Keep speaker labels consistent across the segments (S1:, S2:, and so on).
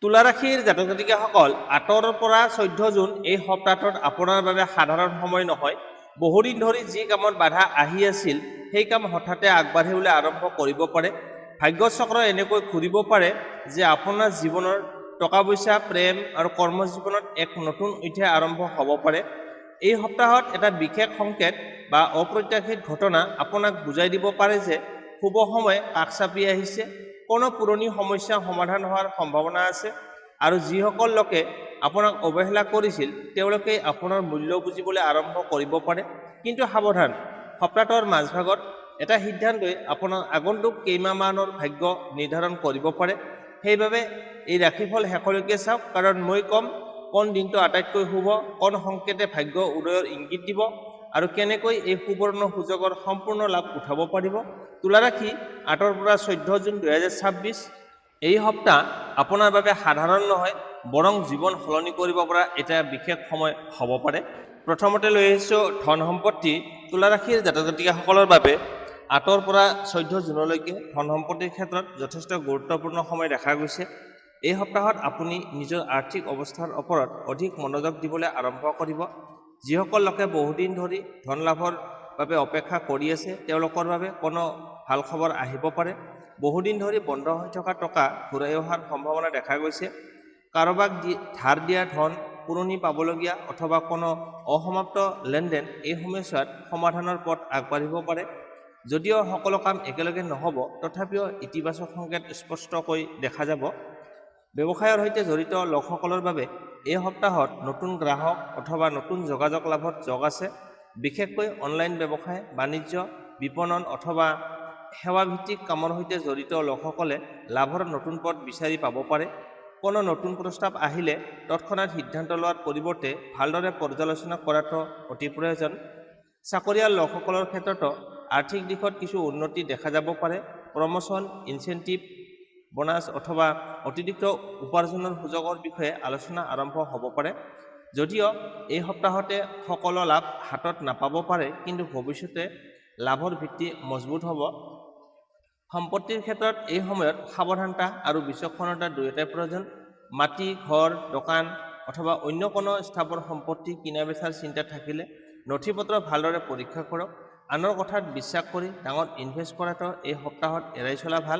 S1: তুলা ৰাশিৰ জাতক জাতিকাসকল 8ৰ পৰা 14 জুন এই সপ্তাহটোত আপোনাৰ বাবে সাধাৰণ সময় নহয়। বহুদিন ধৰি যি কামত বাধা আহি আছিল সেই কাম হঠাতে আগবাঢ়িবলৈ আৰম্ভ কৰিব পাৰে। ভাগ্যচক্ৰ এনেকৈ ঘূৰিব পাৰে যে আপোনাৰ জীৱনৰ টকা পইচা, প্ৰেম আৰু কৰ্মজীৱনত এক নতুন অধ্যায় আৰম্ভ হ'ব পাৰে। এই সপ্তাহত এটা বিশেষ সংকেত বা অপ্ৰত্যাশিত ঘটনা আপোনাক বুজাই দিব পাৰে যে শুভ সময় কাষ চাপি আহিছে। কোনো পুৰণি সমস্যা সমাধান হোৱাৰ সম্ভাৱনা আছে আৰু যিসকল লোকে আপোনাক অৱহেলা কৰিছিল তেওঁলোকে আপোনাৰ মূল্য বুজিবলৈ আৰম্ভ কৰিব পাৰে। কিন্তু সাৱধান, সপ্তাহটোৰ মাজভাগত এটা সিদ্ধান্তই আপোনাৰ আগন্তুক কেইমাহমানৰ ভাগ্য নিৰ্ধাৰণ কৰিব পাৰে। সেইবাবে এই ৰাশিফল শেষলৈকে চাওক, কাৰণ মই ক'ম কোন দিনটো আটাইতকৈ শুভ, কোন সংকেতে ভাগ্য উদয়ৰ ইংগিত দিব আৰু কেনেকৈ এই সুবৰ্ণ সুযোগৰ সম্পূৰ্ণ লাভ উঠাব পাৰিব। তুলা ৰাশি 8ৰ পৰা 14 জুন 2026 এই সপ্তাহ আপোনাৰ বাবে সাধাৰণ নহয়, বৰং জীৱন সলনি কৰিব পৰা এটা বিশেষ সময় হ'ব পাৰে। প্ৰথমতে লৈ আহিছোঁ ধন সম্পত্তি। তুলা ৰাশিৰ জাতক জাতিকাসকলৰ বাবে 8ৰ পৰা 14 জুনলৈকে ধন সম্পত্তিৰ ক্ষেত্ৰত যথেষ্ট গুৰুত্বপূৰ্ণ সময় দেখা গৈছে। এই সপ্তাহত আপুনি নিজৰ আৰ্থিক অৱস্থাৰ ওপৰত অধিক মনোযোগ দিবলৈ আৰম্ভ কৰিব। যিসকল লোকে বহুদিন ধৰি ধন লাভৰ বাবে অপেক্ষা কৰি আছে তেওঁলোকৰ বাবে কোনো ভাল খবৰ আহিব পাৰে। বহুদিন ধৰি বন্ধ হৈ থকা টকা ঘূৰাই অহাৰ সম্ভাৱনা দেখা গৈছে। কাৰোবাক ধাৰ দিয়া ধন পুৰণি পাবলগীয়া অথবা কোনো অসমাপ্ত লেনদেন এই সময়ছোৱাত সমাধানৰ পথ আগবাঢ়িব পাৰে। যদিও সকলো কাম একেলগে নহ'ব, তথাপিও ইতিবাচক সংকেত স্পষ্টকৈ দেখা যাব। ব্যৱসায়ৰ সৈতে জড়িত লোকসকলৰ বাবে এই সপ্তাহত নতুন গ্ৰাহক অথবা নতুন যোগাযোগ লাভত যোগ আছে। বিশেষকৈ অনলাইন ব্যৱসায়, বাণিজ্য, বিপণন অথবা সেৱাভিত্তিক কামৰ সৈতে জড়িত লোকসকলে লাভৰ নতুন পথ বিচাৰি পাব পাৰে। কোনো নতুন প্ৰস্তাৱ আহিলে তৎক্ষণাত সিদ্ধান্ত লোৱাৰ পৰিৱৰ্তে ভালদৰে পৰ্যালোচনা কৰাটো অতি প্ৰয়োজন। চাকৰিয়াল লোকসকলৰ ক্ষেত্ৰতো আৰ্থিক দিশত কিছু উন্নতি দেখা যাব পাৰে। প্ৰমোচন, ইনচেণ্টিভ, বোনাছ অথবা অতিৰিক্ত উপাৰ্জনৰ সুযোগৰ বিষয়ে আলোচনা আৰম্ভ হ'ব পাৰে। যদিও এই সপ্তাহতে সকলো লাভ হাতত নাপাব পাৰে, কিন্তু ভৱিষ্যতে লাভৰ ভিত্তি মজবুত হ'ব। সম্পত্তিৰ ক্ষেত্ৰত এই সময়ত সাৱধানতা আৰু বিচক্ষণতা দুয়োটাই প্ৰয়োজন। মাটি, ঘৰ, দোকান অথবা অন্য কোনো স্থাবৰ সম্পত্তি কিনা বেচাৰ চিন্তা থাকিলে নথিপত্ৰ ভালদৰে পৰীক্ষা কৰক। আনৰ কথাত বিশ্বাস কৰি ডাঙৰ ইনভেষ্ট কৰাটো এই সপ্তাহত এৰাই চলা ভাল।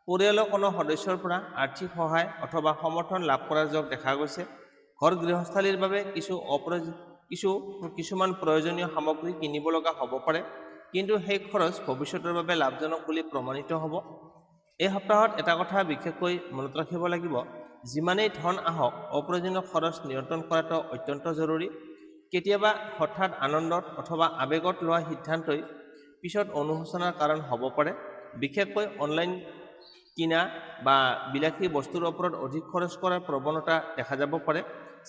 S1: পৰিয়ালৰ কোনো সদস্যৰ পৰা আৰ্থিক সহায় অথবা সমৰ্থন লাভ কৰাৰ যোগ দেখা গৈছে। ঘৰ গৃহস্থালীৰ বাবে কিছুমান প্ৰয়োজনীয় সামগ্ৰী কিনিব লগা হ'ব পাৰে, কিন্তু সেই খৰচ ভৱিষ্যতৰ বাবে লাভজনক বুলি প্ৰমাণিত হ'ব। এই সপ্তাহত এটা কথা বিশেষকৈ মনত ৰাখিব লাগিব, যিমানেই ধন আহক অপ্ৰয়োজনীয় খৰচ নিয়ন্ত্ৰণ কৰাটো অত্যন্ত জৰুৰী। কেতিয়াবা হঠাৎ আনন্দত অথবা আৱেগত লোৱা সিদ্ধান্তই পিছত অনুশোচনাৰ কাৰণ হ'ব পাৰে। বিশেষকৈ অনলাইন কিনা বা বিলাসী বস্তুৰ ওপৰত অধিক খৰচ কৰাৰ প্ৰৱণতা দেখা যাব পাৰে।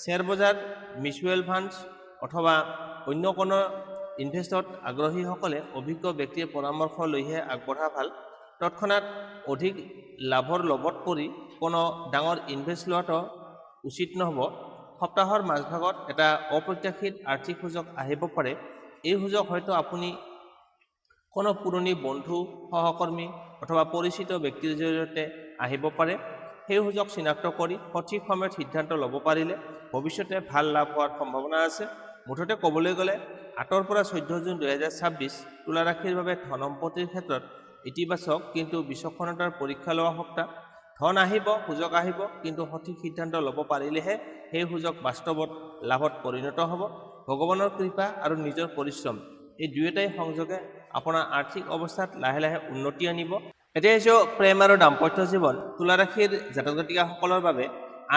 S1: শ্বেয়াৰ বজাৰ, মিউচুৱেল ফাণ্ডছ অথবা অন্য কোনো ইনভেষ্টত আগ্ৰহীসকলে অভিজ্ঞ ব্যক্তিৰ পৰামৰ্শ লৈহে আগবঢ়া ভাল। তৎক্ষণাত অধিক লাভৰ লোভত পৰি কোনো ডাঙৰ ইনভেষ্ট লোৱাটো উচিত নহ'ব। সপ্তাহৰ মাজভাগত এটা অপ্ৰত্যাশিত আৰ্থিক সুযোগ আহিব পাৰে। এই সুযোগ হয়তো আপুনি কোনো পুৰণি বন্ধু, সহকৰ্মী অথবা পৰিচিত ব্যক্তিৰ জৰিয়তে আহিব পাৰে। সেই সুযোগ চিনাক্ত কৰি সঠিক সময়ত সিদ্ধান্ত ল'ব পাৰিলে ভৱিষ্যতে ভাল লাভ হোৱাৰ সম্ভাৱনা আছে। মুঠতে ক'বলৈ গ'লে 8ৰ পৰা 14 জুন 2026 তুলা ৰাশিৰ বাবে ধন সম্পত্তিৰ ক্ষেত্ৰত ইতিবাচক কিন্তু বিচক্ষণতাৰ পৰীক্ষা লোৱা সপ্তাহ। ধন আহিব, সুযোগ আহিব, কিন্তু সঠিক সিদ্ধান্ত ল'ব পাৰিলেহে সেই সুযোগ বাস্তৱত লাভত পৰিণত হ'ব। ভগৱানৰ কৃপা আৰু নিজৰ পৰিশ্ৰম এই দুয়োটাই সংযোগে আপোনাৰ আৰ্থিক অৱস্থাত লাহে লাহে উন্নতি আনিব। এতিয়া হৈছে প্ৰেম আৰু দাম্পত্য জীৱন। তুলা ৰাশিৰ জাতক জাতিকাসকলৰ বাবে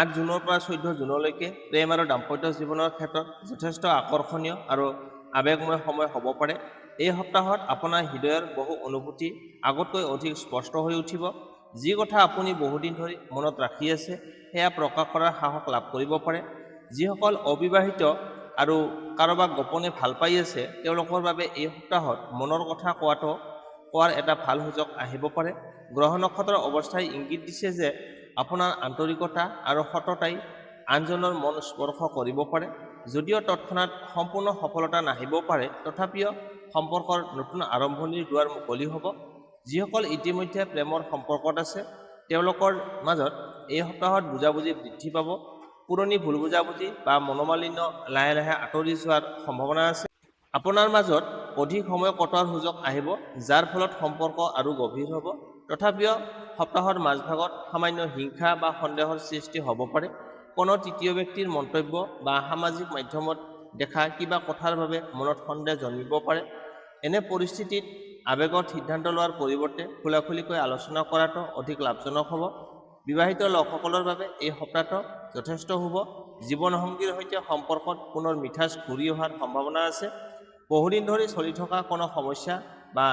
S1: 8 জুনৰ পৰা 14 জুনলৈকে প্ৰেম আৰু দাম্পত্য জীৱনৰ ক্ষেত্ৰত যথেষ্ট আকৰ্ষণীয় আৰু আৱেগময় সময় হ'ব পাৰে। এই সপ্তাহত আপোনাৰ হৃদয়ৰ বহু অনুভূতি আগতকৈ অধিক স্পষ্ট হৈ উঠিব। যি কথা আপুনি বহুদিন ধৰি মনত ৰাখি আছে সেয়া প্ৰকাশ কৰাৰ সাহস লাভ কৰিব পাৰে। যিসকল অবিবাহিত আৰু কাৰোবাক গোপনে ভাল পাই আছে তেওঁলোকৰ বাবে এই সপ্তাহত মনৰ কথা কোৱাৰ এটা ভাল সুযোগ আহিব পাৰে। গ্ৰহ নক্ষত্ৰৰ অৱস্থাই ইংগিত দিছে যে আপোনাৰ আন্তৰিকতা আৰু সততাই আনজনৰ মন স্পৰ্শ কৰিব পাৰে। যদিও তৎক্ষণাত সম্পূৰ্ণ সফলতা নাহিব পাৰে, তথাপিও সম্পৰ্কৰ নতুন আৰম্ভণিৰ দুৱাৰ মুকলি হ'ব। যিসকল ইতিমধ্যে প্ৰেমৰ সম্পৰ্কত আছে তেওঁলোকৰ মাজত এই সপ্তাহত বুজাবুজি বৃদ্ধি পাব। পুৰণি ভুল বুজাবুজি বা মনোমালিন্য লাহে লাহে আঁতৰি যোৱাৰ সম্ভাৱনা আছে। আপোনাৰ মাজত অধিক সময় কটোৱাৰ সুযোগ আহিব, যাৰ ফলত সম্পৰ্ক আৰু গভীৰ হ'ব। তথাপিও সপ্তাহৰ মাজভাগত সামান্য হিংসা বা সন্দেহৰ সৃষ্টি হ'ব পাৰে। কোনো তৃতীয় ব্যক্তিৰ মন্তব্য বা সামাজিক মাধ্যমত দেখা কিবা কথাৰ বাবে মনত সন্দেহ জন্মিব পাৰে। এনে পৰিস্থিতিত আৱেগত সিদ্ধান্ত লোৱাৰ পৰিৱৰ্তে খোলাখুলিকৈ আলোচনা কৰাটো অধিক লাভজনক হ'ব। বিবাহিত লোকসকলৰ বাবে এই সপ্তাহটো যথেষ্ট শুভ। জীৱনসংগীৰ সৈতে সম্পৰ্কত পুনৰ মিঠাচ ঘূৰি অহাৰ সম্ভাৱনা আছে। বহুদিন ধৰি চলি থকা কোনো সমস্যা বা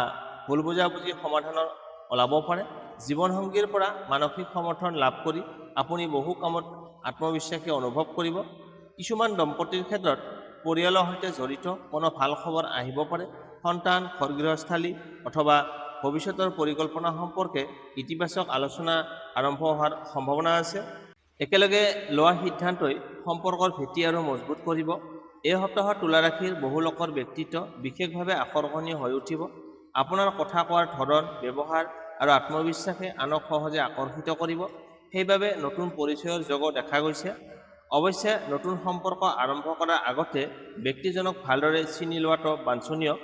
S1: ভুল বুজাবুজিৰ সমাধানৰ ওলাব পাৰে। জীৱনসংগীৰ পৰা মানসিক সমৰ্থন লাভ কৰি আপুনি বহু কামত আত্মবিশ্বাসী অনুভৱ কৰিব। কিছুমান দম্পতীৰ ক্ষেত্ৰত পৰিয়ালৰ সৈতে জড়িত কোনো ভাল খবৰ আহিব পাৰে। সন্তান, ঘৰ গৃহস্থালী অথবা ভৱিষ্যতৰ পৰিকল্পনা সম্পৰ্কে ইতিবাচক আলোচনা আৰম্ভ হোৱাৰ সম্ভাৱনা আছে। একেলগে লোৱা সিদ্ধান্তই সম্পৰ্কৰ ভেটি আৰু মজবুত কৰিব। এই সপ্তাহত তুলা ৰাশিৰ বহু লোকৰ ব্যক্তিত্ব বিশেষভাৱে আকৰ্ষণীয় হৈ উঠিব। আপোনাৰ কথা কোৱাৰ ধৰণ, ব্যৱহাৰ আৰু আত্মবিশ্বাসে আনক সহজে আকৰ্ষিত কৰিব। সেইবাবে নতুন পৰিচয়ৰ যোগো দেখা গৈছে। অৱশ্যে নতুন সম্পৰ্ক আৰম্ভ কৰাৰ আগতে ব্যক্তিজনক ভালদৰে চিনি লোৱাটো বাঞ্ছনীয়।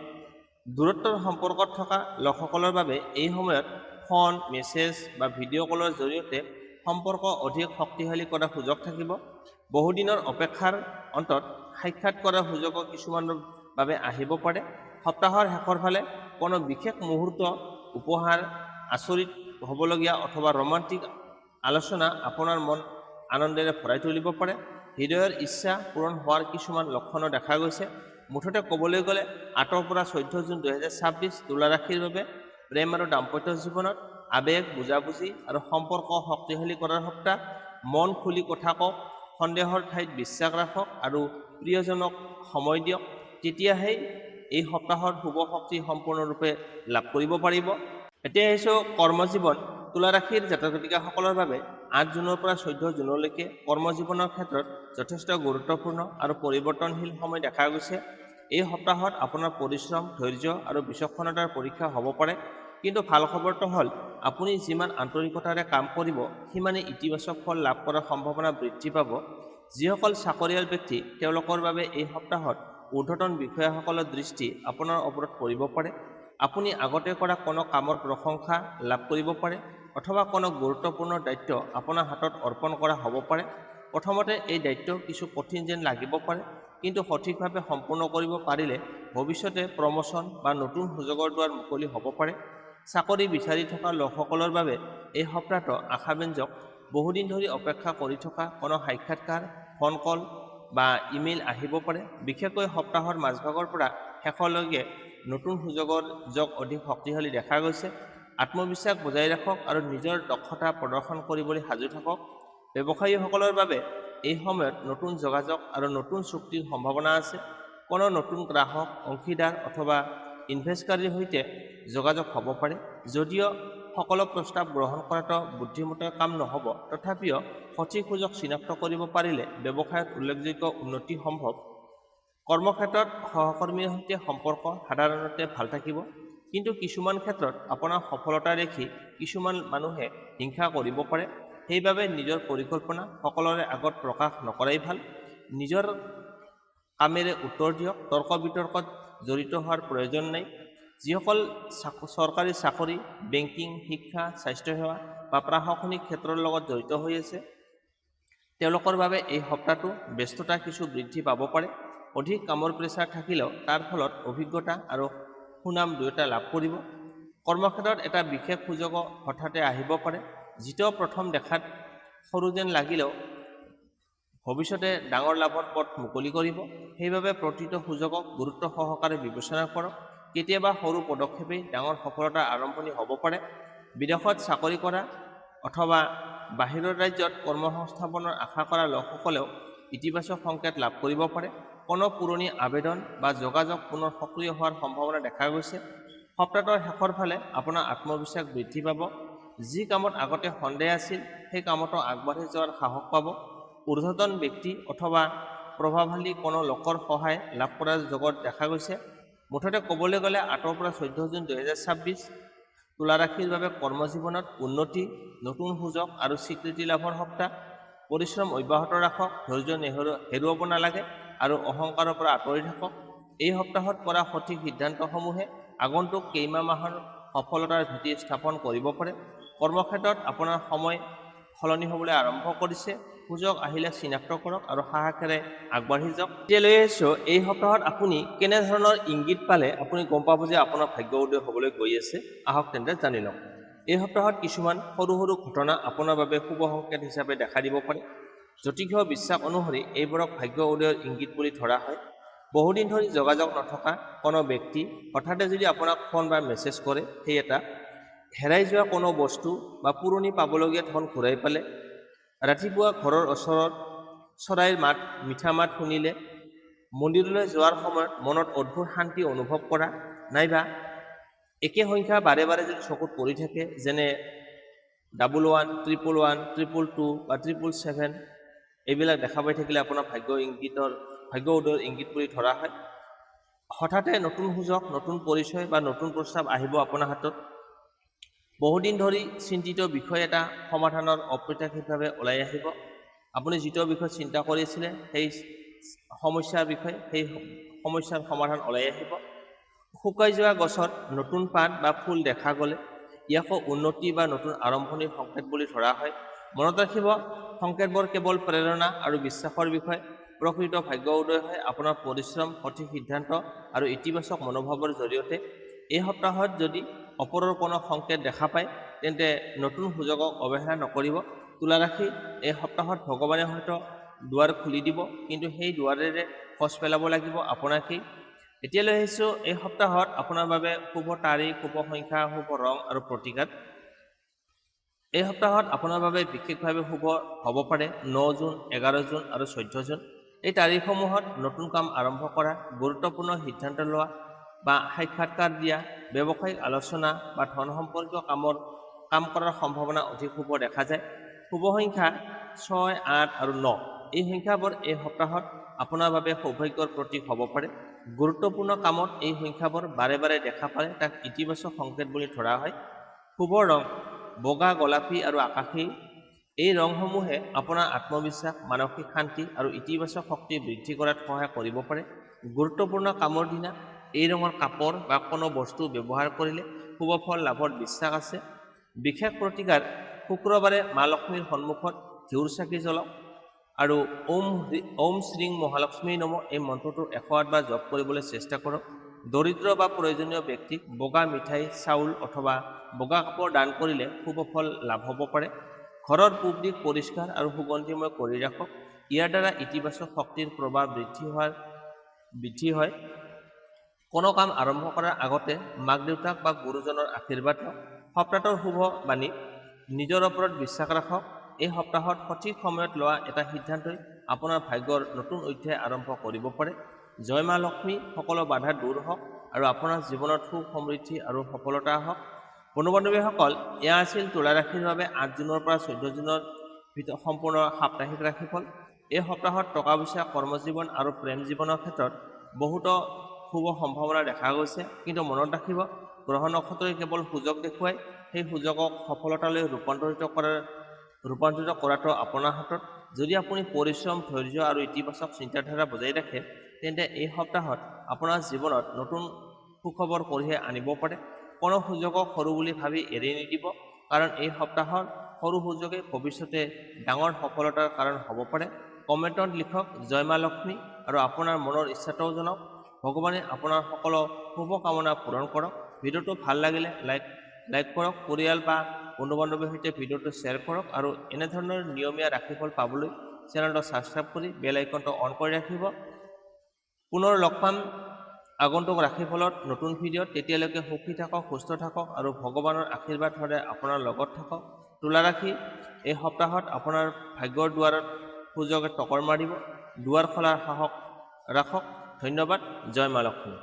S1: দূৰত্বৰ সম্পৰ্কত থকা লোকসকলৰ বাবে এই সময়ত ফোন, মেছেজ বা ভিডিঅ' কলৰ জৰিয়তে সম্পৰ্ক অধিক শক্তিশালী কৰাৰ সুযোগ থাকিব। বহুদিনৰ অপেক্ষাৰ অন্তত সাক্ষাৎ কৰাৰ সুযোগো কিছুমানৰ বাবে আহিব পাৰে। সপ্তাহৰ শেষৰ ফালে কোনো বিশেষ মুহূৰ্ত, উপহাৰ, আচৰিত হ'বলগীয়া অথবা ৰোমান্টিক আলোচনা আপোনাৰ মন আনন্দেৰে ভৰাই তুলিব পাৰে। হৃদয়ৰ ইচ্ছা পূৰণ হোৱাৰ কিছুমান লক্ষণো দেখা গৈছে। মুঠতে ক'বলৈ গ'লে 8 পৰা 14 জুন 2026 তুলা ৰাশিৰ বাবে প্ৰেম আৰু দাম্পত্য জীৱনত আৱেগ, বুজাবুজি আৰু সম্পৰ্ক শক্তিশালী কৰাৰ সপ্তাহ। মন খুলি কথা কওক, সন্দেহৰ ঠাইত বিশ্বাস ৰাখক আৰু প্ৰিয়জনক সময় দিয়ক। তেতিয়াহে এই সপ্তাহৰ শুভ শক্তি সম্পূৰ্ণৰূপে লাভ কৰিব পাৰিব। এতিয়া আহিছোঁ কৰ্মজীৱন। তুলা ৰাশিৰ জাতক জাতিকাসকলৰ বাবে 8 জুনৰ পৰা 14 জুনলৈকে কৰ্মজীৱনৰ ক্ষেত্ৰত যথেষ্ট গুৰুত্বপূৰ্ণ আৰু পৰিৱৰ্তনশীল সময় দেখা গৈছে। এই সপ্তাহত আপোনাৰ পৰিশ্ৰম, ধৈৰ্য আৰু বিচক্ষণতাৰ পৰীক্ষা হ'ব পাৰে। কিন্তু ভাল খবৰটো হ'ল, আপুনি যিমান আন্তৰিকতাৰে কাম কৰিব, সিমানেই ইতিবাচক ফল লাভ কৰাৰ সম্ভাৱনা বৃদ্ধি পাব। যিসকল চাকৰিয়াল ব্যক্তি, তেওঁলোকৰ বাবে এই সপ্তাহত ঊৰ্ধ্বতন বিষয়াসকলৰ দৃষ্টি আপোনাৰ ওপৰত পৰিব পাৰে। আপুনি আগতে কৰা কোনো কামৰ প্ৰশংসা লাভ কৰিব পাৰে অথবা কোনো গুৰুত্বপূৰ্ণ দায়িত্ব আপোনাৰ হাতত অৰ্পণ কৰা হ'ব পাৰে। প্ৰথমতে এই দায়িত্ব কিছু কঠিন যেন লাগিব পাৰে, কিন্তু সঠিকভাৱে সম্পূৰ্ণ কৰিব পাৰিলে ভৱিষ্যতে প্ৰমোচন বা নতুন সুযোগৰ দুৱাৰ মুকলি হ'ব পাৰে। চাকৰি বিচাৰি থকা লোকসকলৰ বাবে এই সপ্তাহটো আশাব্যঞ্জক। বহুদিন ধৰি অপেক্ষা কৰি থকা কোনো সাক্ষাৎকাৰ, ফোন কল বা ইমেইল আহিব পাৰে। বিশেষকৈ সপ্তাহৰ মাজভাগৰ পৰা শেষলৈকে নতুন সুযোগৰ যোগ অধিক শক্তিশালী দেখা গৈছে। আত্মবিশ্বাস বজাই ৰাখক আৰু নিজৰ দক্ষতা প্ৰদৰ্শন কৰিবলৈ সাজু থাকক। ব্যৱসায়ীসকলৰ বাবে এই সময়ত নতুন যোগাযোগ আৰু নতুন চুক্তিৰ সম্ভাৱনা আছে। কোনো নতুন গ্ৰাহক, অংশীদাৰ অথবা ইনভেষ্টকাৰীৰ সৈতে যোগাযোগ হ'ব পাৰে। যদিও সকলো প্ৰস্তাৱ গ্ৰহণ কৰাটো বুদ্ধিমত্তাৰ কাম নহ'ব, তথাপিও সঠিক সুযোগ চিনাক্ত কৰিব পাৰিলে ব্যৱসায়ত উল্লেখযোগ্য উন্নতি সম্ভৱ। কৰ্মক্ষেত্ৰত সহকৰ্মীৰ সৈতে সম্পৰ্ক সাধাৰণতে ভাল থাকিব, কিন্তু কিছুমান ক্ষেত্ৰত আপোনাৰ সফলতা দেখি কিছুমান মানুহে হিংসা কৰিব পাৰে। সেইবাবে নিজৰ পৰিকল্পনা সকলোৰে আগত প্ৰকাশ নকৰাই ভাল। নিজৰ কামেৰে উত্তৰ দিয়ক, তৰ্ক বিতৰ্কত জড়িত হোৱাৰ প্ৰয়োজন নাই। যিসকল চৰকাৰী চাকৰি, বেংকিং, শিক্ষা, স্বাস্থ্যসেৱা বা প্ৰশাসনিক ক্ষেত্ৰৰ লগত জড়িত হৈ আছে, তেওঁলোকৰ বাবে এই সপ্তাহটো ব্যস্ততা কিছু বৃদ্ধি পাব পাৰে। অধিক কামৰ প্ৰেছাৰ থাকিলেও তাৰ ফলত অভিজ্ঞতা আৰু সুনাম দুয়োটা লাভ কৰিব। কৰ্মক্ষেত্ৰত এটা বিশেষ সুযোগো হঠাতে আহিব পাৰে, যিটো প্ৰথম দেখাত সৰু যেন লাগিলেও ভৱিষ্যতে ডাঙৰ লাভৰ পথ মুকলি কৰিব। সেইবাবে প্ৰতিটো সুযোগক গুৰুত্ব সহকাৰে বিবেচনা কৰক। কেতিয়াবা সৰু পদক্ষেপেই ডাঙৰ সফলতাৰ আৰম্ভণি হ'ব পাৰে। বিদেশত চাকৰি কৰা অথবা বাহিৰৰ ৰাজ্যত কৰ্মসংস্থাপনৰ আশা কৰা লোকসকলেও ইতিবাচক সংকেত লাভ কৰিব পাৰে। কোনো পুৰণি আবেদন বা যোগাযোগ পুনৰ সক্ৰিয় হোৱাৰ সম্ভাৱনা দেখা গৈছে। সপ্তাহটোৰ শেষৰ ফালে আপোনাৰ আত্মবিশ্বাস বৃদ্ধি পাব। যি কামত আগতে সন্দেহ আছিল, সেই কামতো আগবাঢ়ি যোৱাৰ সাহস পাব। ঊৰ্ধ্বতন ব্যক্তি অথবা প্ৰভাৱশালী কোনো লোকৰ সহায় লাভ কৰাৰ জগত দেখা গৈছে। মুঠতে ক'বলৈ গ'লে 8 পৰা 14 জুন 2026 তুলা ৰাশিৰ বাবে কৰ্মজীৱনত উন্নতি, নতুন সুযোগ আৰু স্বীকৃতি লাভৰ সপ্তাহ। পৰিশ্ৰম অব্যাহত ৰাখক, ধৈৰ্য হেৰুৱাব নালাগে আৰু অহংকাৰৰ পৰা আঁতৰি থাকক। এই সপ্তাহত কৰা সঠিক সিদ্ধান্তসমূহে আগন্তুক কেইমাহ মাহৰ সফলতাৰ ভেটি স্থাপন কৰিব পাৰে। কৰ্মক্ষেত্ৰত আপোনাৰ সময় সলনি হ'বলৈ আৰম্ভ কৰিছে। সুযোগ আহিলে চিনাক্ত কৰক আৰু সাহসেৰে আগবাঢ়ি যাওক। এতিয়া লৈ আহিছোঁ এই সপ্তাহত আপুনি কেনেধৰণৰ ইংগিত পালে আপুনি গম পাব যে আপোনাৰ ভাগ্য উদয় হ'বলৈ গৈ আছে। আহক তেন্তে জানি লওক। এই সপ্তাহত কিছুমান সৰু সৰু ঘটনা আপোনাৰ বাবে শুভ সংকেত হিচাপে দেখা দিব পাৰে। জ্যোতিষীয় বিশ্বাস অনুসৰি এইবোৰক ভাগ্য উদয়ৰ ইংগিত বুলি ধৰা হয়। বহুদিন ধৰি যোগাযোগ নথকা কোনো ব্যক্তি হঠাতে যদি আপোনাক ফোন বা মেছেজ কৰে, সেই এটা হেৰাই যোৱা কোনো বস্তু বা পুৰণি পাবলগীয়া ধন ঘূৰাই পালে, ৰাতিপুৱা ঘৰৰ ওচৰত চৰাইৰ মাত, মিঠা মাত শুনিলে, মন্দিৰলৈ যোৱাৰ সময়ত মনত অদ্ভুত শান্তি অনুভৱ কৰা, নাইবা একে সংখ্যা বাৰে বাৰে যদি চকুত পৰি থাকে, যেনে 11, 111, 222 বা 777, এইবিলাক দেখা পাই থাকিলে আপোনাৰ ভাগ্য উদয়ৰ ইংগিত বুলি ধৰা হয়। হঠাতে নতুন সুযোগ, নতুন পৰিচয় বা নতুন প্ৰস্তাৱ আহিব আপোনাৰ হাতত। বহুদিন ধৰি চিন্তিত বিষয় এটা সমাধানৰ অপ্ৰত্যাশিতভাৱে ওলাই আহিব। আপুনি যিটো বিষয়ে চিন্তা কৰিছিলে, সেই সমস্যাৰ সমাধান ওলাই আহিব। শুকাই যোৱা গছত নতুন পাত বা ফুল দেখা গ'লে ইয়াকো উন্নতি বা নতুন আৰম্ভণিৰ সংকেত বুলি ধৰা হয়। মনত ৰাখিব, সংকেতবোৰ কেৱল প্ৰেৰণা আৰু বিশ্বাসৰ বিষয়। প্ৰকৃত ভাগ্য উদয় হয় আপোনাৰ পৰিশ্ৰম, সঠিক সিদ্ধান্ত আৰু ইতিবাচক মনোভাৱৰ জৰিয়তে। এই সপ্তাহত যদি অপৰৰ কোনো সংকেত দেখা পায়, তেন্তে নতুন সুযোগক অৱহেলা নকৰিব। তুলা ৰাশি, এই সপ্তাহত ভগৱানে হয়তো দুৱাৰ খুলি দিব, কিন্তু সেই দুৱাৰেৰে খোজ পেলাব লাগিব আপোনাকেই। এতিয়া লৈ আহিছোঁ এই সপ্তাহত আপোনাৰ বাবে শুভ তাৰিখ, শুভ সংখ্যা, শুভ ৰং আৰু প্ৰতিকাত। এই সপ্তাহত আপোনাৰ বাবে বিশেষভাৱে শুভ হ'ব পাৰে 9 জুন, 11 জুন আৰু 14 জুন। এই তাৰিখসমূহত নতুন কাম আৰম্ভ কৰা, গুৰুত্বপূৰ্ণ সিদ্ধান্ত লোৱা বা সাক্ষাৎকাৰ দিয়া, ব্যৱসায়িক আলোচনা বা ধন সম্পৰ্কীয় কাম কৰাৰ সম্ভাৱনা অধিক শুভ দেখা যায়। শুভ সংখ্যা 6, 8 আৰু 9। এই সংখ্যাবোৰ এই সপ্তাহত আপোনাৰ বাবে সৌভাগ্যৰ প্ৰতীক হ'ব পাৰে। গুৰুত্বপূৰ্ণ কামত এই সংখ্যাবোৰ বাৰে বাৰে দেখা পালে তাক ইতিবাচক সংকেত বুলি ধৰা হয়। শুভ ৰং বগা, গোলাপী আৰু আকাশী। এই ৰংসমূহে আপোনাৰ আত্মবিশ্বাস, মানসিক শান্তি আৰু ইতিবাচক শক্তি বৃদ্ধি কৰাত সহায় কৰিব পাৰে। গুৰুত্বপূৰ্ণ কামৰ দিনা এই ৰঙৰ কাপোৰ বা কোনো বস্তু ব্যৱহাৰ কৰিলে শুভ ফল লাভৰ বিশ্বাস আছে। বিশেষ প্ৰতিকাৰ, শুক্ৰবাৰে মা লক্ষ্মীৰ সন্মুখত ঘিউৰ চাকি জ্বলাওক আৰু ওম শ্ৰীং মহালক্ষ্মী নম এই মন্ত্ৰটো 108 বাৰ জপ কৰিবলৈ চেষ্টা কৰক। দৰিদ্ৰ বা প্ৰয়োজনীয় ব্যক্তিক বগা মিঠাই, চাউল অথবা বগা কাপোৰ দান কৰিলে শুভ ফল লাভ হ'ব পাৰে। ঘৰৰ পূব দিশ পৰিষ্কাৰ আৰু সুগন্ধিময় কৰি ৰাখক। ইয়াৰ দ্বাৰা ইতিবাচক শক্তিৰ প্ৰভাৱ বৃদ্ধি হয়। কোনো কাম আৰম্ভ কৰাৰ আগতে মাক দেউতাক বা গুৰুজনৰ আশীৰ্বাদ লওক। সপ্তাহটোৰ শুভ বাণী, নিজৰ ওপৰত বিশ্বাস ৰাখক। এই সপ্তাহত সঠিক সময়ত লোৱা এটা সিদ্ধান্তই আপোনাৰ ভাগ্যৰ নতুন অধ্যায় আৰম্ভ কৰিব পাৰে। জয় মা লক্ষ্মী, সকলো বাধা দূৰ হওক আৰু আপোনাৰ জীৱনত সুখ, সমৃদ্ধি আৰু সফলতা আহক। বন্ধু বান্ধৱীসকল, এয়া আছিল তুলা ৰাশিৰ বাবে 8 জুনৰ পৰা 14 জুনৰ ভিতৰত সম্পূৰ্ণ সাপ্তাহিক ৰাশিফল। এই সপ্তাহত টকা পইচা, কৰ্মজীৱন আৰু প্ৰেম জীৱনৰ ক্ষেত্ৰত বহুতো শুভ সম্ভাৱনা দেখা গৈছে। কিন্তু মনত ৰাখিব, গ্ৰহ নক্ষত্ৰই কেৱল সুযোগ দেখুৱায়, সেই সুযোগক সফলতালৈ ৰূপান্তৰিত কৰাটো আপোনাৰ হাতত। যদি আপুনি পৰিশ্ৰম, ধৈৰ্য আৰু ইতিবাচক চিন্তাধাৰা বজাই ৰাখে, তেন্তে এই সপ্তাহত আপোনাৰ জীৱনত নতুন সুখবৰ কঢ়িয়াই আনিব পাৰে। কোনো সুযোগক সৰু বুলি ভাবি এৰি নিদিব, কাৰণ এই সপ্তাহত সৰু সুযোগে ভৱিষ্যতে ডাঙৰ সফলতাৰ কাৰণ হ'ব পাৰে। কমেণ্টত লিখক জয় মা লক্ষ্মী আৰু আপোনাৰ মনৰ ইচ্ছাটোও জনাওক। ভগৱানে আপোনাৰ সকলো শুভকামনা পূৰণ কৰক। ভিডিঅ'টো ভাল লাগিলে লাইক কৰক, পৰিয়াল বা বন্ধু বান্ধৱীৰ সৈতে ভিডিঅ'টো শ্বেয়াৰ কৰক আৰু এনেধৰণৰ নিয়মীয়া ৰাশিফল পাবলৈ চেনেলটো ছাবস্ক্ৰাইব কৰি বেল আইকনটো অন কৰি ৰাখিব। পুনৰ লগ পাম আগন্তুক ৰাশিফলত নতুন ভিডিঅ'ত। তেতিয়ালৈকে সুখী থাকক, সুস্থ থাকক আৰু ভগৱানৰ আশীৰ্বাদ সদায় আপোনাৰ লগত থাকক। তুলা ৰাশি, এই সপ্তাহত আপোনাৰ ভাগ্যৰ দুৱাৰত সুযোগে টকৰ মাৰিব। দুৱাৰ খোলাৰ সাহস ৰাখক। ধন্যবাদ। জয় মা লক্ষ্মী।